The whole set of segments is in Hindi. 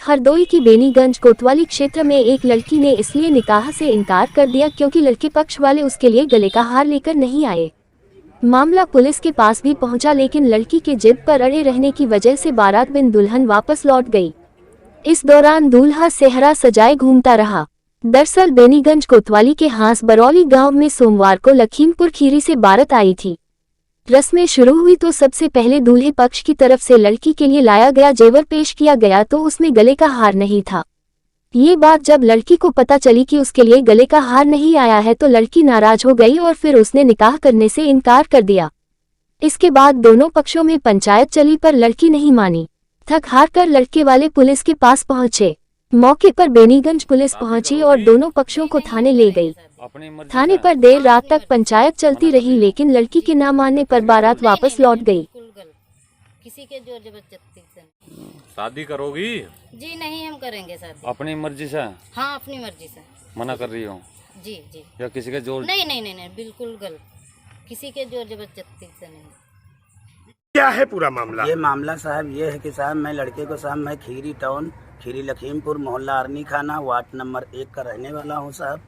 हरदोई की बेनीगंज कोतवाली क्षेत्र में एक लड़की ने इसलिए निकाह से इनकार कर दिया क्योंकि लड़के पक्ष वाले उसके लिए गले का हार लेकर नहीं आए। मामला पुलिस के पास भी पहुंचा, लेकिन लड़की के जिद पर अड़े रहने की वजह से बारात बिन दुल्हन वापस लौट गई। इस दौरान दूल्हा सेहरा सजाए घूमता रहा। दरअसल बेनीगंज कोतवाली के हांस बरौली गांव में सोमवार को लखीमपुर खीरी से बारात आई थी। रस्में शुरू हुई तो सबसे पहले दूल्हे पक्ष की तरफ से लड़की के लिए लाया गया जेवर पेश किया गया तो उसमें गले का हार नहीं था। ये बात जब लड़की को पता चली कि उसके लिए गले का हार नहीं आया है तो लड़की नाराज हो गई और फिर उसने निकाह करने से इनकार कर दिया। इसके बाद दोनों पक्षों में पंचायत चली पर लड़की नहीं मानी। थक हार कर लड़के वाले पुलिस के पास पहुंचे। मौके पर बेनीगंज पुलिस पहुंची और दोनों पक्षों को थाने ले गई। थाने पर देर रात तक पंचायत चलती रही, लेकिन लड़की के ना मानने पर बारात वापस लौट गई। किसी के जोर जबरदस्ती से शादी करोगी? जी नहीं, हम करेंगे शादी अपनी मर्जी से? हाँ, अपनी मर्जी से। मना कर रही हो? जी जी। या किसी के जोर? नहीं नहीं नहीं नहीं, बिल्कुल गलत, किसी के जोर जबरदस्ती से नहीं। क्या है पूरा मामला? ये मामला साहब ये है कि साहब मैं लड़के को साहब मैं खीरी टाउन खीरी लखीमपुर मोहल्ला अरनी खाना वार्ड नंबर 1 का रहने वाला हूँ साहब।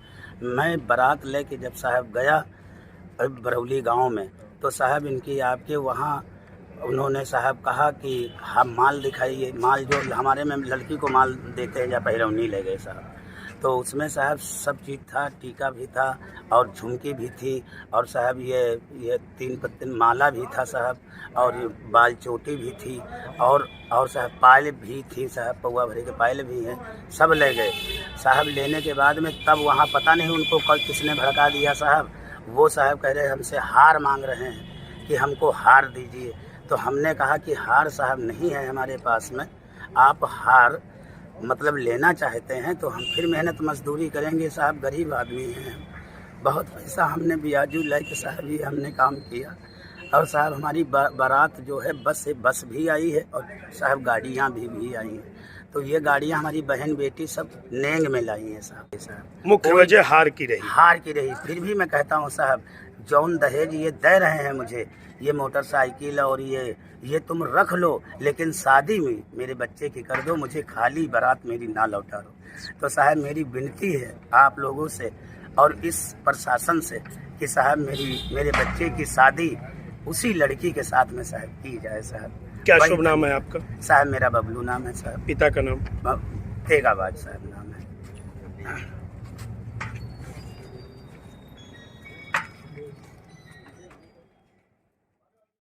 मैं बारात लेके जब साहब गया बरौली गांव में तो साहब इनकी आपके वहाँ उन्होंने साहब कहा कि हम माल दिखाइए। माल जो हमारे में लड़की को माल देते हैं या पहिरौनी ले गए साहब, तो उसमें साहब सब चीज़ था, टीका भी था और झुमकी भी थी और साहब ये 3 पत्ती माला भी था साहब और बाल चोटी भी थी और साहब पायल भी थी साहब, पौवा भरे के पायल भी हैं। सब ले गए साहब। लेने के बाद में तब वहाँ पता नहीं उनको कल किसने भड़का दिया साहब। वो साहब कह रहे हमसे हार मांग रहे हैं कि हमको हार दीजिए। तो हमने कहा कि हार साहब नहीं है हमारे पास में, आप हार मतलब लेना चाहते हैं तो हम फिर मेहनत मजदूरी करेंगे साहब, गरीब आदमी हैं, बहुत पैसा हमने ब्याजू लेके साहब ये हमने काम किया। और साहब हमारी बारात जो है बस से बस भी आई है और साहब गाड़ियाँ भी आई हैं। तो ये गाड़ियाँ हमारी बहन बेटी सब नेंग में लाई हैं साहब। मुख्य वजह हार की रही। फिर भी मैं कहता हूँ साहब जौन दहेज ये दे रहे हैं मुझे, ये मोटरसाइकिल और ये तुम रख लो, लेकिन शादी में मेरे बच्चे की कर दो, मुझे खाली बारात मेरी ना लौटा दो। तो साहब मेरी विनती है आप लोगों से और इस प्रशासन से कि साहब मेरे बच्चे की शादी उसी लड़की के साथ में साहब की जाए साहब। क्या शुभ नाम है आपका? साहब मेरा बबलू नाम है साहब। पिता का नाम? तेगाबाज साहब नाम है।